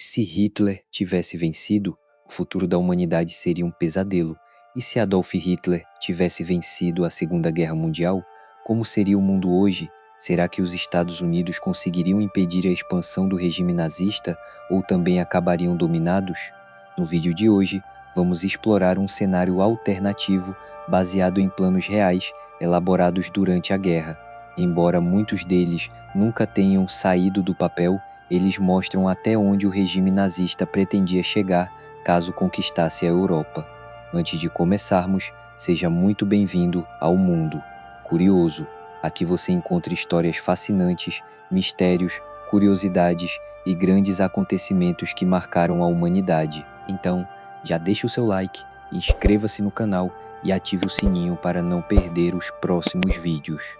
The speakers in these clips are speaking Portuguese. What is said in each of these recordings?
Se Hitler tivesse vencido, o futuro da humanidade seria um pesadelo. E se Adolf Hitler tivesse vencido a Segunda Guerra Mundial, como seria o mundo hoje? Será que os Estados Unidos conseguiriam impedir a expansão do regime nazista ou também acabariam dominados? No vídeo de hoje, vamos explorar um cenário alternativo baseado em planos reais elaborados durante a guerra. Embora muitos deles nunca tenham saído do papel, eles mostram até onde o regime nazista pretendia chegar caso conquistasse a Europa. Antes de começarmos, seja muito bem-vindo ao Mundo Curioso. Aqui você encontra histórias fascinantes, mistérios, curiosidades e grandes acontecimentos que marcaram a humanidade. Então, já deixe o seu like, inscreva-se no canal e ative o sininho para não perder os próximos vídeos.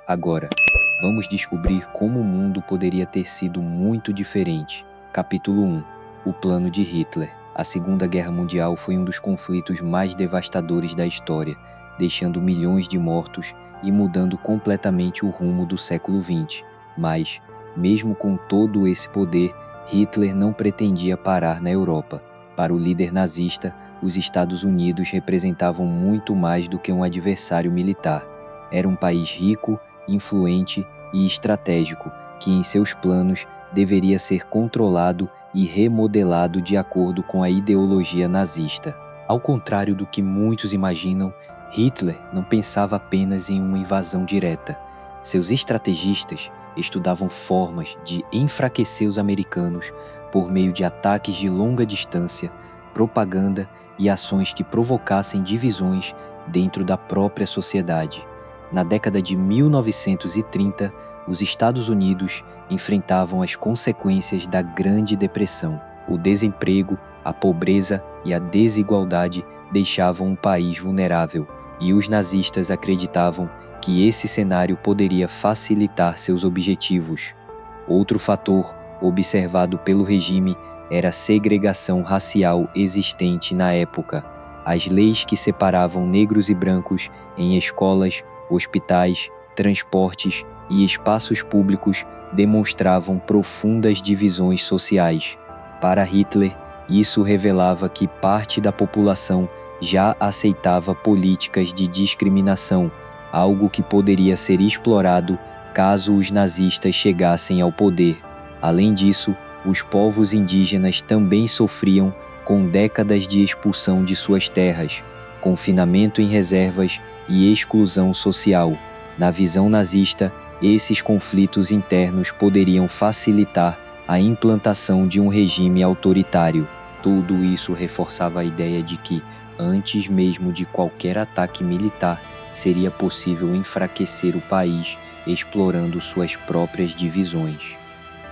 Agora, vamos descobrir como o mundo poderia ter sido muito diferente. Capítulo 1. O plano de Hitler. A Segunda Guerra Mundial foi um dos conflitos mais devastadores da história, deixando milhões de mortos e mudando completamente o rumo do século XX. Mas, mesmo com todo esse poder, Hitler não pretendia parar na Europa. Para o líder nazista, os Estados Unidos representavam muito mais do que um adversário militar. Era um país rico, influente e estratégico, que em seus planos deveria ser controlado e remodelado de acordo com a ideologia nazista. Ao contrário do que muitos imaginam, Hitler não pensava apenas em uma invasão direta. Seus estrategistas estudavam formas de enfraquecer os americanos por meio de ataques de longa distância, propaganda e ações que provocassem divisões dentro da própria sociedade. Na década de 1930, os Estados Unidos enfrentavam as consequências da Grande Depressão. O desemprego, a pobreza e a desigualdade deixavam o país vulnerável, e os nazistas acreditavam que esse cenário poderia facilitar seus objetivos. Outro fator observado pelo regime era a segregação racial existente na época. As leis que separavam negros e brancos em escolas, hospitais, transportes e espaços públicos demonstravam profundas divisões sociais. Para Hitler, isso revelava que parte da população já aceitava políticas de discriminação, algo que poderia ser explorado caso os nazistas chegassem ao poder. Além disso, os povos indígenas também sofriam com décadas de expulsão de suas terras, confinamento em reservas e exclusão social. Na visão nazista, esses conflitos internos poderiam facilitar a implantação de um regime autoritário. Tudo isso reforçava a ideia de que, antes mesmo de qualquer ataque militar, seria possível enfraquecer o país explorando suas próprias divisões.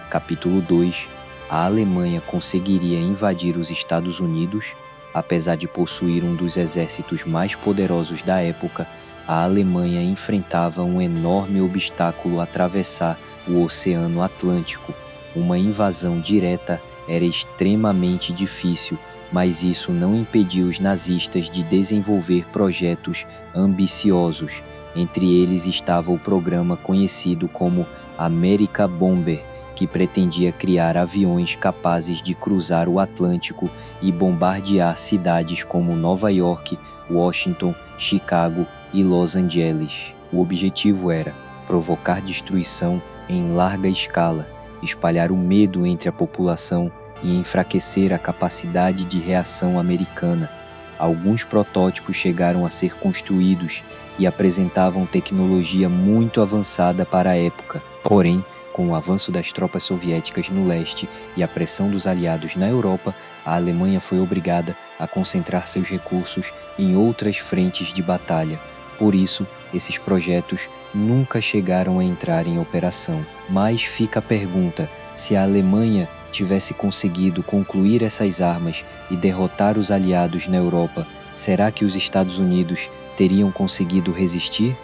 Capítulo 2. A Alemanha conseguiria invadir os Estados Unidos? Apesar de possuir um dos exércitos mais poderosos da época, a Alemanha enfrentava um enorme obstáculo a atravessar o Oceano Atlântico. Uma invasão direta era extremamente difícil, mas isso não impediu os nazistas de desenvolver projetos ambiciosos. Entre eles estava o programa conhecido como Amerika Bomber, que pretendia criar aviões capazes de cruzar o Atlântico e bombardear cidades como Nova York, Washington, Chicago e Los Angeles. O objetivo era provocar destruição em larga escala, espalhar o medo entre a população e enfraquecer a capacidade de reação americana. Alguns protótipos chegaram a ser construídos e apresentavam tecnologia muito avançada para a época. Porém, com o avanço das tropas soviéticas no leste e a pressão dos aliados na Europa, a Alemanha foi obrigada a concentrar seus recursos em outras frentes de batalha. Por isso, esses projetos nunca chegaram a entrar em operação. Mas fica a pergunta: se a Alemanha tivesse conseguido concluir essas armas e derrotar os aliados na Europa, será que os Estados Unidos teriam conseguido resistir?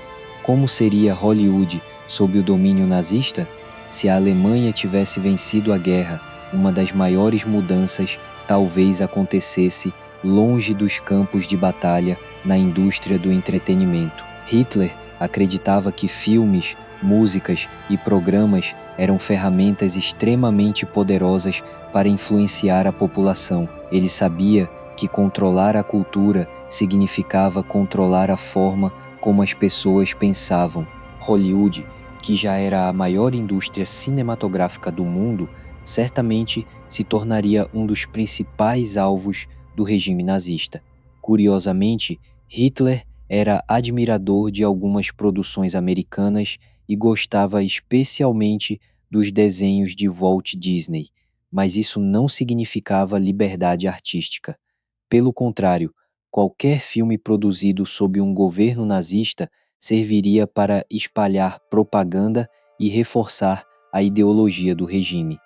Como seria Hollywood sob o domínio nazista? Se a Alemanha tivesse vencido a guerra, uma das maiores mudanças talvez acontecesse longe dos campos de batalha na indústria do entretenimento. Hitler acreditava que filmes, músicas e programas eram ferramentas extremamente poderosas para influenciar a população. Ele sabia que controlar a cultura significava controlar a forma como as pessoas pensavam. Hollywood, que já era a maior indústria cinematográfica do mundo, certamente se tornaria um dos principais alvos do regime nazista. Curiosamente, Hitler era admirador de algumas produções americanas e gostava especialmente dos desenhos de Walt Disney, mas isso não significava liberdade artística. Pelo contrário, qualquer filme produzido sob um governo nazista serviria para espalhar propaganda e reforçar a ideologia do regime.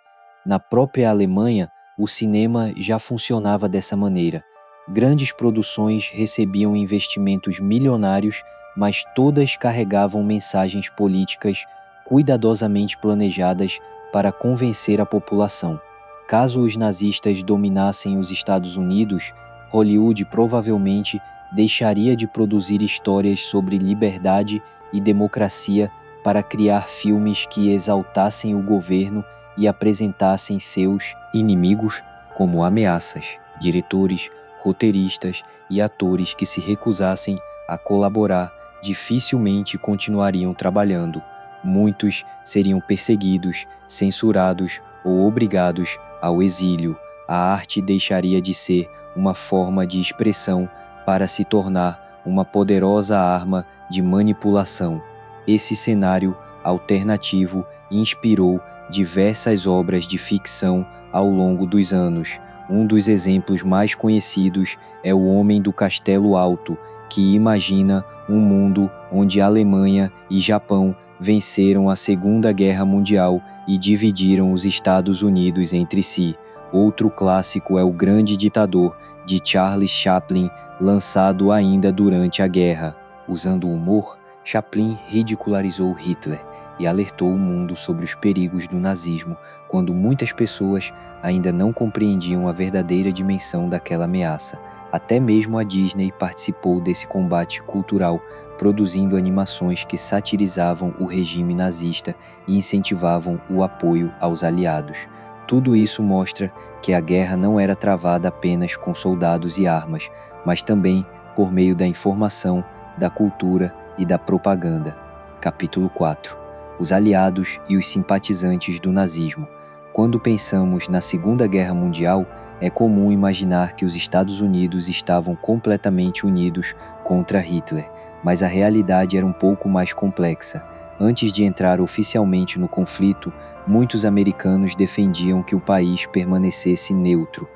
Na própria Alemanha, o cinema já funcionava dessa maneira. Grandes produções recebiam investimentos milionários, mas todas carregavam mensagens políticas cuidadosamente planejadas para convencer a população. Caso os nazistas dominassem os Estados Unidos, Hollywood provavelmente deixaria de produzir histórias sobre liberdade e democracia para criar filmes que exaltassem o governo e apresentassem seus inimigos como ameaças. Diretores, roteiristas e atores que se recusassem a colaborar dificilmente continuariam trabalhando. Muitos seriam perseguidos, censurados ou obrigados ao exílio. A arte deixaria de ser uma forma de expressão para se tornar uma poderosa arma de manipulação. Esse cenário alternativo inspirou diversas obras de ficção ao longo dos anos. Um dos exemplos mais conhecidos é O Homem do Castelo Alto, que imagina um mundo onde Alemanha e Japão venceram a Segunda Guerra Mundial e dividiram os Estados Unidos entre si. Outro clássico é O Grande Ditador, de Charles Chaplin, lançado ainda durante a guerra. Usando o humor, Chaplin ridicularizou Hitler e alertou o mundo sobre os perigos do nazismo, quando muitas pessoas ainda não compreendiam a verdadeira dimensão daquela ameaça. Até mesmo a Disney participou desse combate cultural, produzindo animações que satirizavam o regime nazista e incentivavam o apoio aos aliados. Tudo isso mostra que a guerra não era travada apenas com soldados e armas, mas também por meio da informação, da cultura e da propaganda. Capítulo 4. Os aliados e os simpatizantes do nazismo. Quando pensamos na Segunda Guerra Mundial, é comum imaginar que os Estados Unidos estavam completamente unidos contra Hitler, mas a realidade era um pouco mais complexa. Antes de entrar oficialmente no conflito, muitos americanos defendiam que o país permanecesse neutro.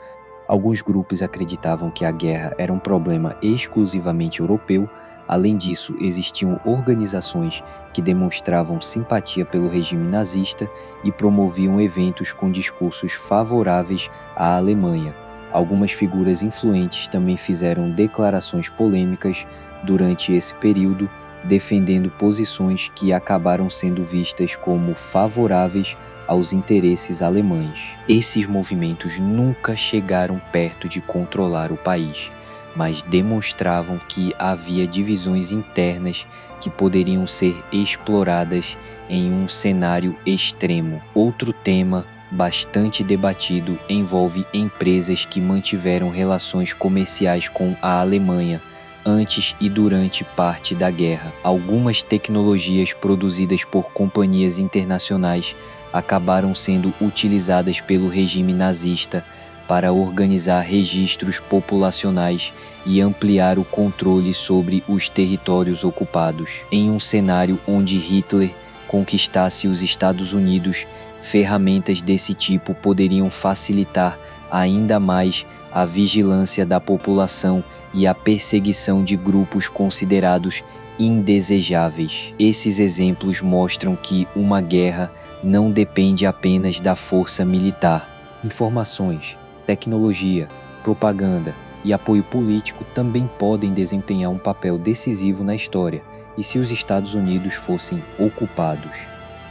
Alguns grupos acreditavam que a guerra era um problema exclusivamente europeu. Além disso, existiam organizações que demonstravam simpatia pelo regime nazista e promoviam eventos com discursos favoráveis à Alemanha. Algumas figuras influentes também fizeram declarações polêmicas durante esse período, defendendo posições que acabaram sendo vistas como favoráveis aos interesses alemães. Esses movimentos nunca chegaram perto de controlar o país, mas demonstravam que havia divisões internas que poderiam ser exploradas em um cenário extremo. Outro tema bastante debatido envolve empresas que mantiveram relações comerciais com a Alemanha antes e durante parte da guerra. Algumas tecnologias produzidas por companhias internacionais acabaram sendo utilizadas pelo regime nazista para organizar registros populacionais e ampliar o controle sobre os territórios ocupados. Em um cenário onde Hitler conquistasse os Estados Unidos, ferramentas desse tipo poderiam facilitar ainda mais a vigilância da população e a perseguição de grupos considerados indesejáveis. Esses exemplos mostram que uma guerra não depende apenas da força militar. Informações, tecnologia, propaganda e apoio político também podem desempenhar um papel decisivo na história, e se os Estados Unidos fossem ocupados.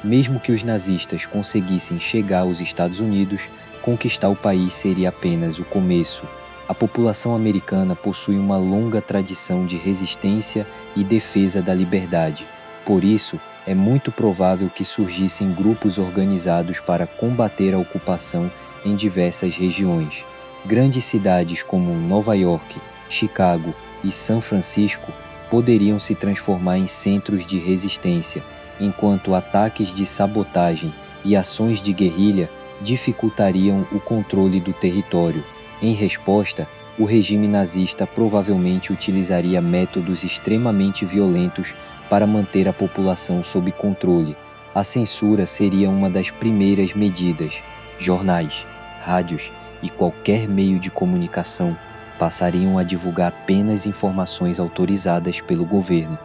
Mesmo que os nazistas conseguissem chegar aos Estados Unidos, conquistar o país seria apenas o começo. A população americana possui uma longa tradição de resistência e defesa da liberdade. Por isso, é muito provável que surgissem grupos organizados para combater a ocupação em diversas regiões. Grandes cidades como Nova York, Chicago e São Francisco poderiam se transformar em centros de resistência, enquanto ataques de sabotagem e ações de guerrilha dificultariam o controle do território. Em resposta, o regime nazista provavelmente utilizaria métodos extremamente violentos para manter a população sob controle. A censura seria uma das primeiras medidas. Jornais, rádios e qualquer meio de comunicação passariam a divulgar apenas informações autorizadas pelo governo.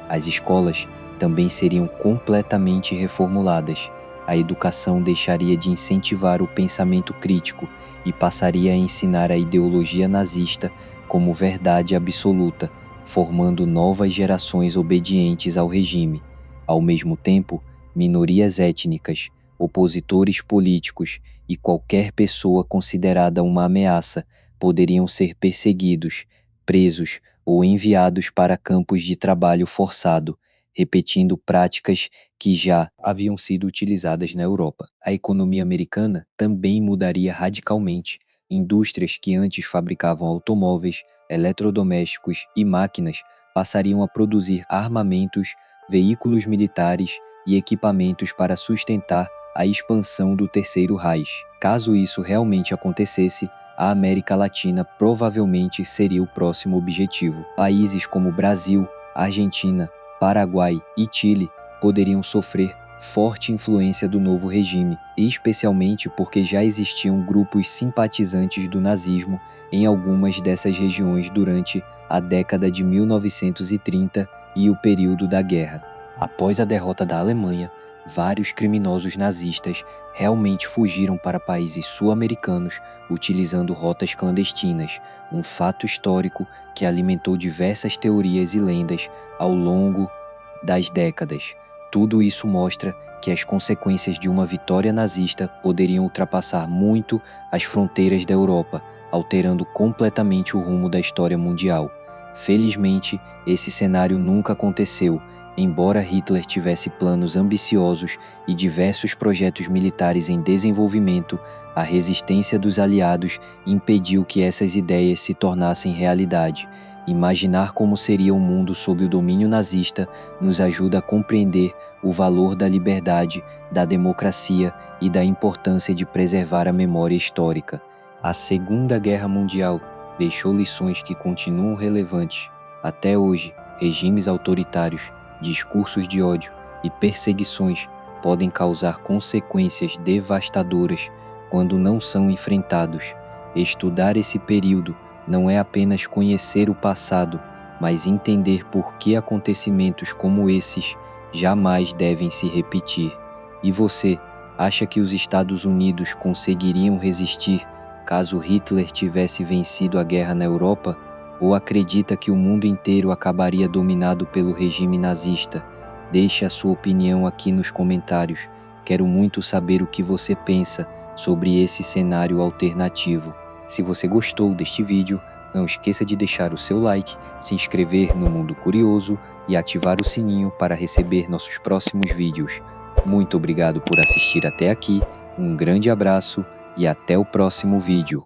As escolas também seriam completamente reformuladas. A educação deixaria de incentivar o pensamento crítico e passaria a ensinar a ideologia nazista como verdade absoluta, formando novas gerações obedientes ao regime. Ao mesmo tempo, minorias étnicas, opositores políticos e qualquer pessoa considerada uma ameaça poderiam ser perseguidos, presos ou enviados para campos de trabalho forçado, repetindo práticas que já haviam sido utilizadas na Europa. A economia americana também mudaria radicalmente. Indústrias que antes fabricavam automóveis, eletrodomésticos e máquinas passariam a produzir armamentos, veículos militares e equipamentos para sustentar a expansão do Terceiro Reich. Caso isso realmente acontecesse, a América Latina provavelmente seria o próximo objetivo. Países como Brasil, Argentina, Paraguai e Chile poderiam sofrer forte influência do novo regime, especialmente porque já existiam grupos simpatizantes do nazismo em algumas dessas regiões durante a década de 1930 e o período da guerra. Após a derrota da Alemanha, vários criminosos nazistas realmente fugiram para países sul-americanos utilizando rotas clandestinas, um fato histórico que alimentou diversas teorias e lendas ao longo das décadas. Tudo isso mostra que as consequências de uma vitória nazista poderiam ultrapassar muito as fronteiras da Europa, alterando completamente o rumo da história mundial. Felizmente, esse cenário nunca aconteceu, embora Hitler tivesse planos ambiciosos e diversos projetos militares em desenvolvimento. A resistência dos aliados impediu que essas ideias se tornassem realidade. Imaginar como seria o mundo sob o domínio nazista nos ajuda a compreender o valor da liberdade, da democracia e da importância de preservar a memória histórica. A Segunda Guerra Mundial deixou lições que continuam relevantes. Até hoje, regimes autoritários, discursos de ódio e perseguições podem causar consequências devastadoras quando não são enfrentados. Estudar esse período não é apenas conhecer o passado, mas entender por que acontecimentos como esses jamais devem se repetir. E você, acha que os Estados Unidos conseguiriam resistir caso Hitler tivesse vencido a guerra na Europa? Ou acredita que o mundo inteiro acabaria dominado pelo regime nazista? Deixe a sua opinião aqui nos comentários. Quero muito saber o que você pensa sobre esse cenário alternativo. Se você gostou deste vídeo, não esqueça de deixar o seu like, se inscrever no Mundo Curioso e ativar o sininho para receber nossos próximos vídeos. Muito obrigado por assistir até aqui, um grande abraço e até o próximo vídeo.